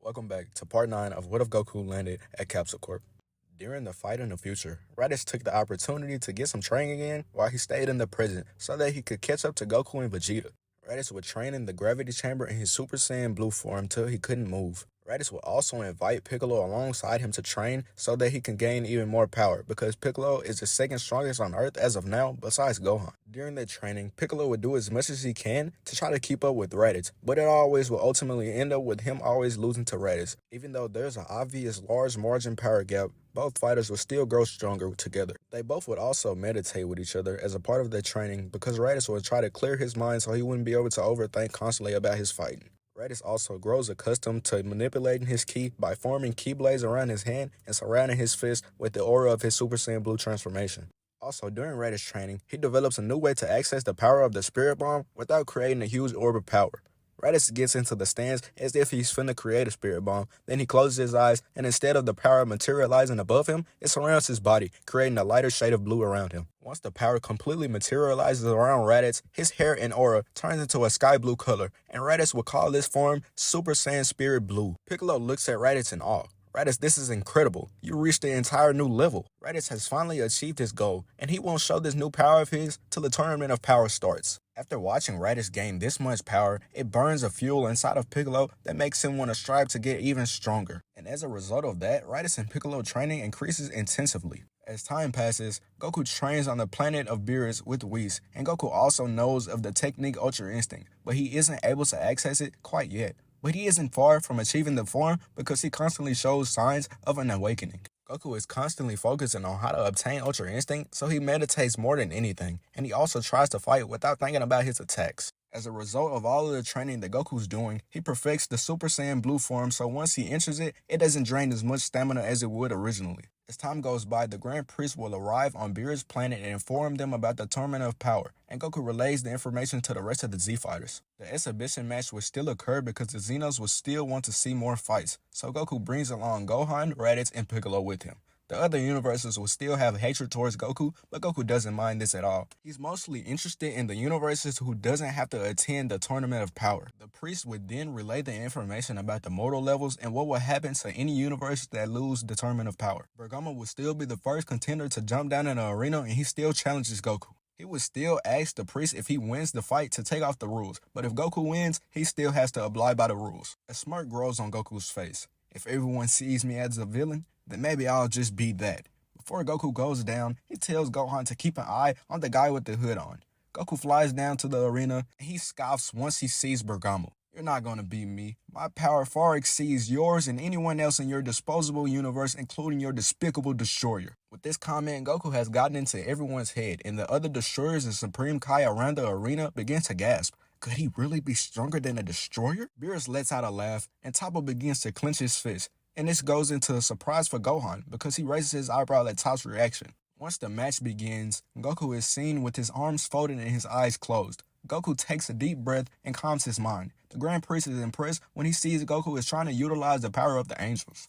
Welcome back to part 9 of What If Goku Landed at Capsule Corp. During the fight in the future, Raditz took the opportunity to get some training in while he stayed in the present so that he could catch up to Goku and Vegeta. Raditz would train in the gravity chamber in his Super Saiyan Blue form till he couldn't move. Raditz would also invite Piccolo alongside him to train so that he can gain even more power because Piccolo is the second strongest on Earth as of now besides Gohan. During the training, Piccolo would do as much as he can to try to keep up with Raditz, but it always will ultimately end up with him always losing to Raditz. Even though there's an obvious large margin power gap, both fighters would still grow stronger together. They both would also meditate with each other as a part of their training because Raditz would try to clear his mind so he wouldn't be able to overthink constantly about his fighting. Raditz also grows accustomed to manipulating his ki by forming ki blades around his hand and surrounding his fist with the aura of his Super Saiyan Blue transformation. Also, during Raditz training, he develops a new way to access the power of the Spirit Bomb without creating a huge orb of power. Raditz gets into the stance as if he's finna create a Spirit Bomb, then he closes his eyes, and instead of the power materializing above him, it surrounds his body, creating a lighter shade of blue around him. Once the power completely materializes around Raditz, his hair and aura turns into a sky blue color, and Raditz will call this form Super Saiyan Spirit Blue. Piccolo looks at Raditz in awe. Raditz, this is incredible. You reached the entire new level. Raditz has finally achieved his goal, and he won't show this new power of his till the Tournament of Power starts. After watching Raditz gain this much power, it burns a fuel inside of Piccolo that makes him want to strive to get even stronger. And as a result of that, Raditz and Piccolo training increases intensively. As time passes, Goku trains on the planet of Beerus with Whis, and Goku also knows of the technique Ultra Instinct, but he isn't able to access it quite yet. But he isn't far from achieving the form because he constantly shows signs of an awakening. Goku is constantly focusing on how to obtain Ultra Instinct, so he meditates more than anything, and he also tries to fight without thinking about his attacks. As a result of all of the training that Goku's doing, he perfects the Super Saiyan Blue form, so once he enters it, it doesn't drain as much stamina as it would originally. As time goes by, the Grand Priest will arrive on Beerus' planet and inform them about the Tournament of Power, and Goku relays the information to the rest of the Z-Fighters. The exhibition match will still occur because the Xenos will still want to see more fights, so Goku brings along Gohan, Raditz, and Piccolo with him. The other universes will still have hatred towards Goku, but Goku doesn't mind this at all. He's mostly interested in the universes who doesn't have to attend the Tournament of Power. The priest would then relay the information about the mortal levels and what will happen to any universe that lose the Tournament of Power. Bergamo will still be the first contender to jump down in the arena, and he still challenges Goku. He would still ask the priest if he wins the fight to take off the rules, but if Goku wins, he still has to abide by the rules. A smirk grows on Goku's face. If everyone sees me as a villain, then maybe I'll just be that. Before Goku goes down, he tells Gohan to keep an eye on the guy with the hood on. Goku flies down to the arena, and he scoffs once he sees Bergamo. You're not gonna beat me. My power far exceeds yours and anyone else in your disposable universe, including your despicable destroyer. With this comment, Goku has gotten into everyone's head, and the other destroyers and Supreme Kai around the arena begin to gasp. Could he really be stronger than a destroyer? Beerus lets out a laugh, and Toppo begins to clench his fist. And this goes into a surprise for Gohan because he raises his eyebrow at Top's reaction. Once the match begins, Goku is seen with his arms folded and his eyes closed. Goku takes a deep breath and calms his mind. The Grand Priest is impressed when he sees Goku is trying to utilize the power of the angels.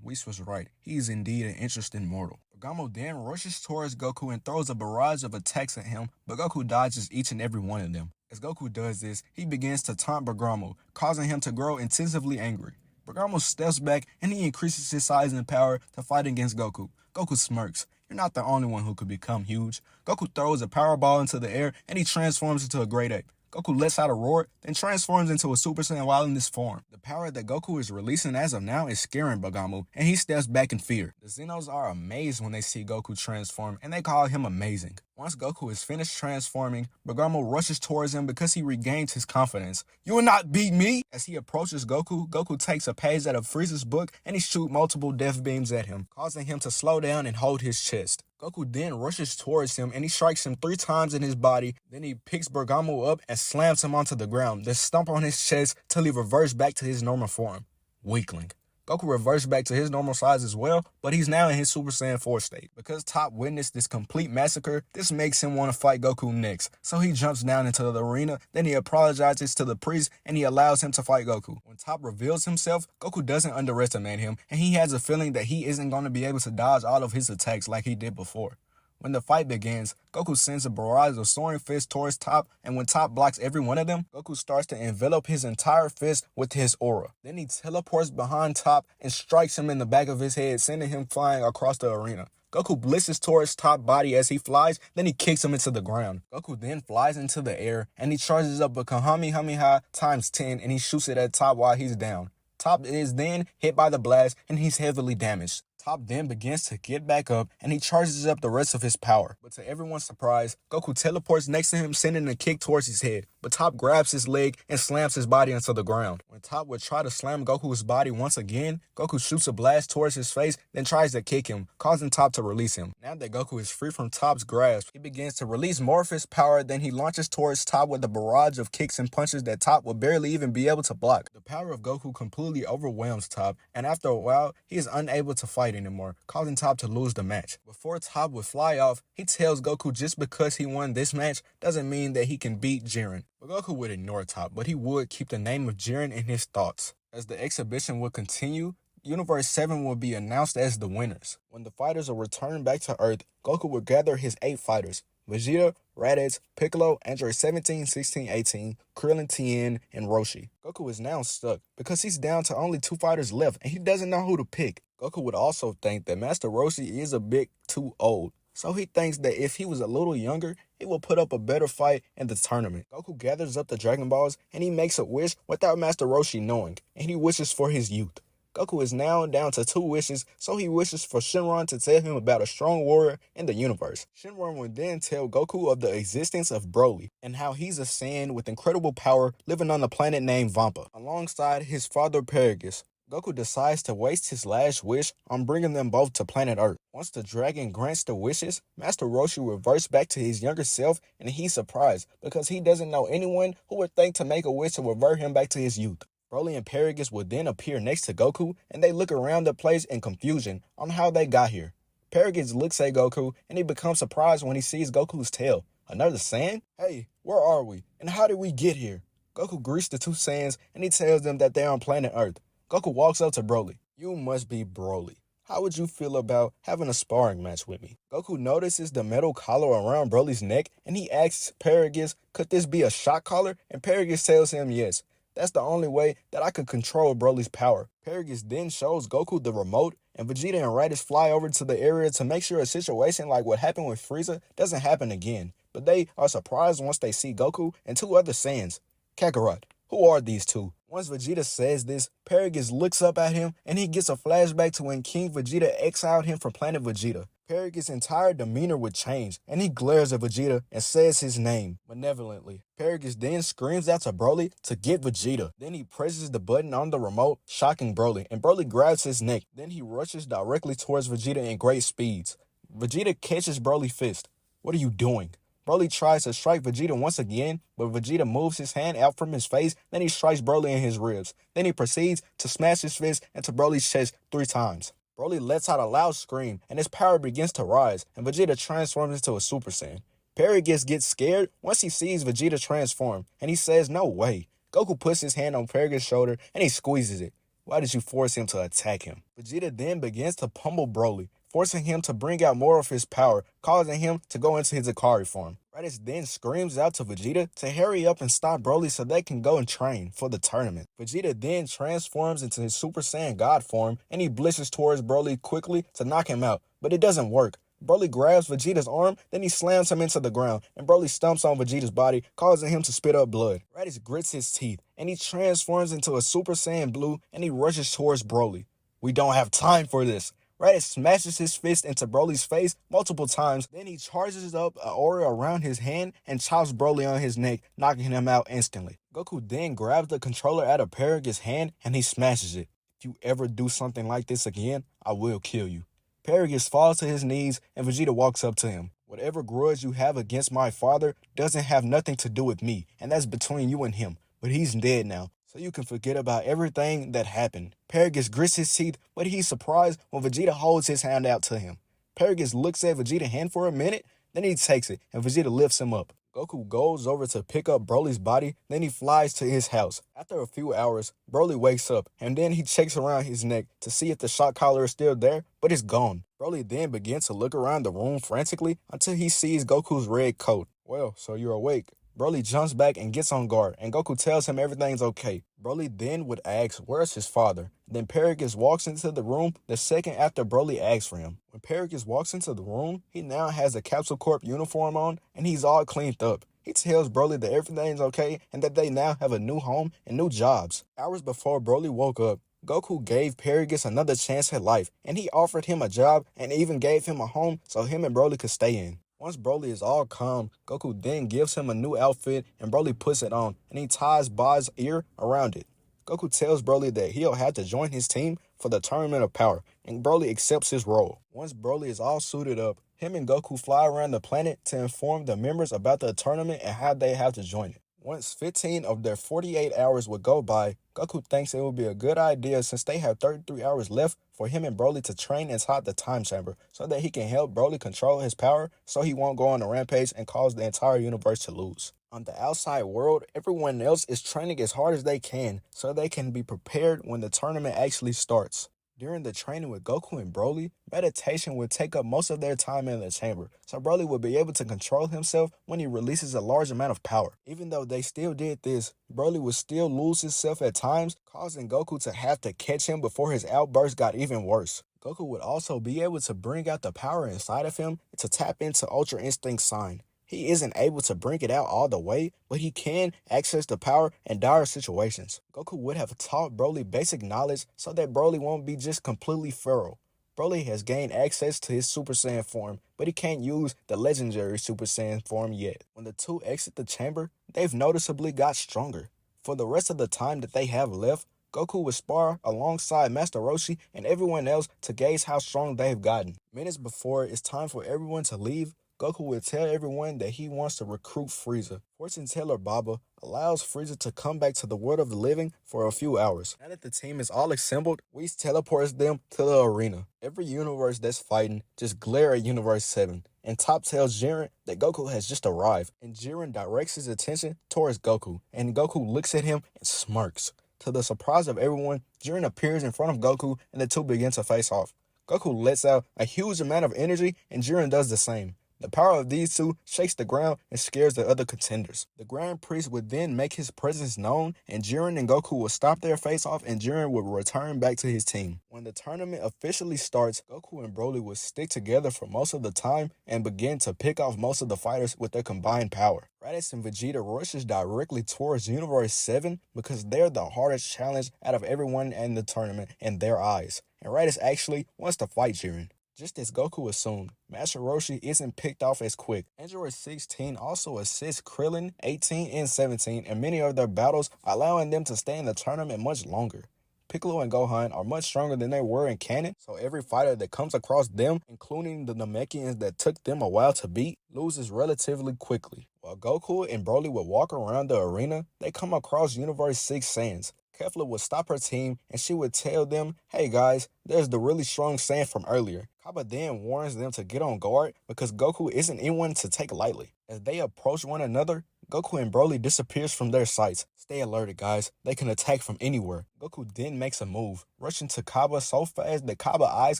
Whis was right. He is indeed an interesting mortal. Bergamo then rushes towards Goku and throws a barrage of attacks at him, but Goku dodges each and every one of them. As Goku does this, he begins to taunt Bergamo, causing him to grow intensively angry. Bergamo steps back and he increases his size and power to fight against Goku. Goku smirks. You're not the only one who could become huge. Goku throws a power ball into the air and he transforms into a great ape. Goku lets out a roar, then transforms into a Super Saiyan while in this form. The power that Goku is releasing as of now is scaring Bergamo, and he steps back in fear. The Xenos are amazed when they see Goku transform, and they call him amazing. Once Goku is finished transforming, Bergamo rushes towards him because he regains his confidence. You will not beat me! As he approaches Goku, Goku takes a page out of Frieza's book, and he shoots multiple death beams at him, causing him to slow down and hold his chest. Goku then rushes towards him and he strikes him 3 times in his body. Then he picks Bergamo up and slams him onto the ground, then stomp on his chest till he reverts back to his normal form. Weakling. Goku reverts back to his normal size as well, but he's now in his Super Saiyan 4 state. Because Top witnessed this complete massacre, this makes him want to fight Goku next. So he jumps down into the arena, then he apologizes to the priest, and he allows him to fight Goku. When Top reveals himself, Goku doesn't underestimate him, and he has a feeling that he isn't going to be able to dodge all of his attacks like he did before. When the fight begins, Goku sends a barrage of soaring fists towards Top, and when Top blocks every one of them, Goku starts to envelop his entire fist with his aura. Then he teleports behind Top and strikes him in the back of his head, sending him flying across the arena. Goku blitzes towards Top body as he flies, then he kicks him into the ground. Goku then flies into the air, and he charges up a Kamehameha times 10, and he shoots it at Top while he's down. Top is then hit by the blast, and he's heavily damaged. Top then begins to get back up, and he charges up the rest of his power. But to everyone's surprise, Goku teleports next to him, sending a kick towards his head. But Top grabs his leg and slams his body into the ground. When Top would try to slam Goku's body once again, Goku shoots a blast towards his face, then tries to kick him, causing Top to release him. Now that Goku is free from Top's grasp, he begins to release more of his power, then he launches towards Top with a barrage of kicks and punches that Top would barely even be able to block. The power of Goku completely overwhelms Top, and after a while, he is unable to fight anymore, causing Top to lose the match. Before Top would fly off, he tells Goku just because he won this match doesn't mean that he can beat Jiren. But Goku would ignore Top, but he would keep the name of Jiren in his thoughts. As the exhibition would continue, Universe 7 will be announced as the winners. When the fighters are returned back to Earth, Goku will gather his 8 fighters: Vegeta, Raditz, Piccolo, Android 17, 16, 18, Krillin, Tien, and Roshi. Goku is now stuck because he's down to only 2 fighters left and he doesn't know who to pick. Goku would also think that Master Roshi is a bit too old, so he thinks that if he was a little younger, he will put up a better fight in the tournament. Goku gathers up the Dragon Balls and he makes a wish without Master Roshi knowing, and he wishes for his youth. Goku is now down to 2 wishes, so he wishes for Shenron to tell him about a strong warrior in the universe. Shenron would then tell Goku of the existence of Broly, and how he's a Saiyan with incredible power living on a planet named Vampa, alongside his father Paragus. Goku decides to waste his last wish on bringing them both to planet Earth. Once the dragon grants the wishes, Master Roshi reverts back to his younger self, and he's surprised because he doesn't know anyone who would think to make a wish to revert him back to his youth. Broly and Paragus would then appear next to Goku, and they look around the place in confusion on how they got here. Paragus looks at Goku, and he becomes surprised when he sees Goku's tail. Another Saiyan? Hey, where are we? And how did we get here? Goku greets the 2 Saiyans, and he tells them that they're on planet Earth. Goku walks up to Broly. You must be Broly. How would you feel about having a sparring match with me? Goku notices the metal collar around Broly's neck, and he asks Paragus, could this be a shock collar? And Paragus tells him yes. That's the only way that I could control Broly's power. Paragus then shows Goku the remote, and Vegeta and Raditz fly over to the area to make sure a situation like what happened with Frieza doesn't happen again. But they are surprised once they see Goku and 2 other Saiyans. Kakarot, who are these 2? Once Vegeta says this, Paragus looks up at him, and he gets a flashback to when King Vegeta exiled him from planet Vegeta. Paragus' entire demeanor would change, and he glares at Vegeta and says his name malevolently. Paragus then screams out to Broly to get Vegeta. Then he presses the button on the remote, shocking Broly, and Broly grabs his neck. Then he rushes directly towards Vegeta in great speeds. Vegeta catches Broly's fist. What are you doing? Broly tries to strike Vegeta once again, but Vegeta moves his hand out from his face, then he strikes Broly in his ribs. Then he proceeds to smash his fist into Broly's chest 3 times. Broly lets out a loud scream, and his power begins to rise, and Vegeta transforms into a Super Saiyan. Paragus gets scared once he sees Vegeta transform, and he says no way. Goku puts his hand on Paragus' shoulder, and he squeezes it. Why did you force him to attack him? Vegeta then begins to pummel Broly, forcing him to bring out more of his power, causing him to go into his Ikari form. Raditz then screams out to Vegeta to hurry up and stop Broly so they can go and train for the tournament. Vegeta then transforms into his Super Saiyan God form, and he blitzes towards Broly quickly to knock him out, but it doesn't work. Broly grabs Vegeta's arm, then he slams him into the ground, and Broly stomps on Vegeta's body, causing him to spit up blood. Raditz grits his teeth, and he transforms into a Super Saiyan Blue, and he rushes towards Broly. We don't have time for this. Raditz smashes his fist into Broly's face multiple times, then he charges up an aura around his hand and chops Broly on his neck, knocking him out instantly. Goku then grabs the controller out of Paragus' hand and he smashes it. If you ever do something like this again, I will kill you. Paragus falls to his knees and Vegeta walks up to him. Whatever grudge you have against my father doesn't have nothing to do with me, and that's between you and him, but he's dead now, so you can forget about everything that happened. Paragus grits his teeth, but he's surprised when Vegeta holds his hand out to him. Paragus looks at Vegeta's hand for a minute, then he takes it, and Vegeta lifts him up. Goku goes over to pick up Broly's body, then he flies to his house. After a few hours, Broly wakes up, and then he checks around his neck to see if the shock collar is still there, but it's gone. Broly then begins to look around the room frantically until he sees Goku's red coat. Well, so you're awake. Broly jumps back and gets on guard, and Goku tells him everything's okay. Broly then would ask, where's his father? Then Paragus walks into the room the second after Broly asks for him. When Paragus walks into the room, he now has a Capsule Corp uniform on, and he's all cleaned up. He tells Broly that everything's okay and that they now have a new home and new jobs. Hours before Broly woke up, Goku gave Paragus another chance at life, and he offered him a job and even gave him a home so him and Broly could stay in. Once Broly is all calm, Goku then gives him a new outfit and Broly puts it on, and he ties Ba's ear around it. Goku tells Broly that he'll have to join his team for the Tournament of Power, and Broly accepts his role. Once Broly is all suited up, him and Goku fly around the planet to inform the members about the tournament and how they have to join it. Once 15 of their 48 hours would go by, Goku thinks it would be a good idea since they have 33 hours left for him and Broly to train inside the time chamber so that he can help Broly control his power so he won't go on a rampage and cause the entire universe to lose. On the outside world, everyone else is training as hard as they can so they can be prepared when the tournament actually starts. During the training with Goku and Broly, meditation would take up most of their time in the chamber, so Broly would be able to control himself when he releases a large amount of power. Even though they still did this, Broly would still lose himself at times, causing Goku to have to catch him before his outburst got even worse. Goku would also be able to bring out the power inside of him to tap into Ultra Instinct Sign. He isn't able to bring it out all the way, but he can access the power in dire situations. Goku would have taught Broly basic knowledge so that Broly won't be just completely feral. Broly has gained access to his Super Saiyan form, but he can't use the legendary Super Saiyan form yet. When the two exit the chamber, they've noticeably got stronger. For the rest of the time that they have left, Goku would spar alongside Master Roshi and everyone else to gauge how strong they've gotten. Minutes before it's time for everyone to leave, Goku would tell everyone that he wants to recruit Frieza. Fortune teller Baba allows Frieza to come back to the world of the living for a few hours. Now that the team is all assembled, Whis teleports them to the arena. Every universe that's fighting just glare at Universe 7, and Top tells Jiren that Goku has just arrived, and Jiren directs his attention towards Goku, and Goku looks at him and smirks. To the surprise of everyone, Jiren appears in front of Goku, and the two begin to face off. Goku lets out a huge amount of energy, and Jiren does the same. The power of these two shakes the ground and scares the other contenders. The Grand Priest would then make his presence known, and Jiren and Goku will stop their face-off, and Jiren would return back to his team. When the tournament officially starts, Goku and Broly would stick together for most of the time and begin to pick off most of the fighters with their combined power. Raditz and Vegeta rushes directly towards Universe 7 because they're the hardest challenge out of everyone in the tournament in their eyes, and Raditz actually wants to fight Jiren. Just as Goku assumed, Master Roshi isn't picked off as quick. Android 16 also assists Krillin, 18, and 17 in many of their battles, allowing them to stay in the tournament much longer. Piccolo and Gohan are much stronger than they were in canon, so every fighter that comes across them, including the Namekians that took them a while to beat, loses relatively quickly. While Goku and Broly would walk around the arena, they come across Universe 6 Saiyans. Kefla would stop her team and she would tell them, hey guys, there's the really strong Saiyan from earlier. Kaba then warns them to get on guard because Goku isn't anyone to take lightly. As they approach one another, Goku and Broly disappears from their sights. Stay alerted, guys. They can attack from anywhere. Goku then makes a move, rushing to Kaba so fast that Kaba's eyes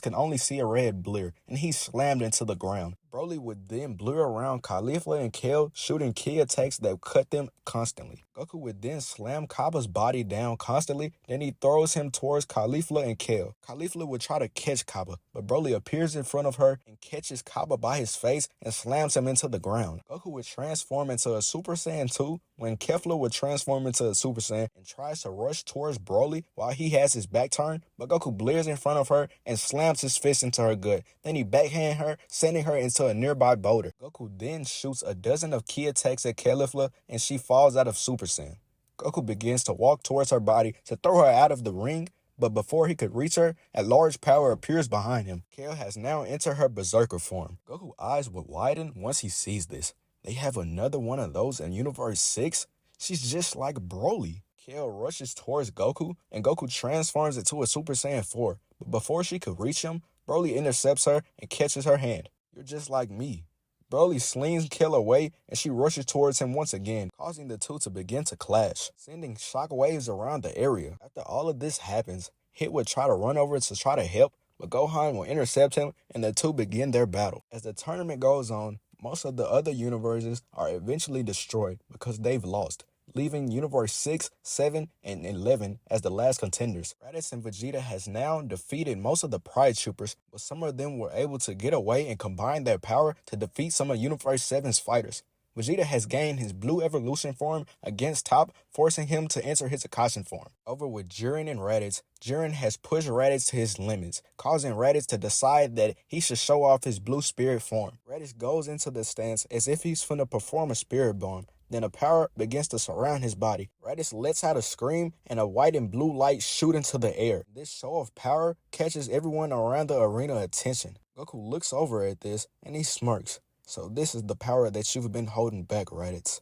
can only see a red blur, and he's slammed into the ground. Broly would then blur around Caulifla and Kale, shooting key attacks that cut them constantly. Goku would then slam Kaba's body down constantly, then he throws him towards Caulifla and Kale. Caulifla would try to catch Kaba, but Broly appears in front of her and catches Kaba by his face and slams him into the ground. Goku would transform into a Super Saiyan 2 when Kefla would transform into a Super Saiyan and tries to rush towards Broly while he has his back turned, but Goku blurs in front of her and slams his fist into her gut. Then he backhand her, sending her into a nearby boulder. Goku then shoots a dozen of key attacks at Caulifla and she falls out of Super Saiyan. Goku begins to walk towards her body to throw her out of the ring, but before he could reach her, a large power appears behind him. Kale has now entered her berserker form. Goku's eyes would widen once he sees this. They have another one of those in Universe 6? She's just like Broly. Kale rushes towards Goku, and Goku transforms into a Super Saiyan 4. But before she could reach him, Broly intercepts her and catches her hand. You're just like me. Broly slings Kill away, and she rushes towards him once again, causing the two to begin to clash, sending shockwaves around the area. After all of this happens, Hit would try to run over to try to help, but Gohan will intercept him, and the two begin their battle. As the tournament goes on, most of the other universes are eventually destroyed because they've lost, leaving Universe 6, 7, and 11 as the last contenders. Raditz and Vegeta has now defeated most of the Pride Troopers, but some of them were able to get away and combine their power to defeat some of Universe 7's fighters. Vegeta has gained his blue evolution form against Top, forcing him to enter his Akashin form. Over with Jiren and Raditz, Jiren has pushed Raditz to his limits, causing Raditz to decide that he should show off his blue spirit form. Raditz goes into the stance as if he's finna perform a spirit bomb. Then a power begins to surround his body. Raditz lets out a scream, and a white and blue light shoot into the air. This show of power catches everyone around the arena attention. Goku looks over at this, and he smirks. So this is the power that you've been holding back, Raditz.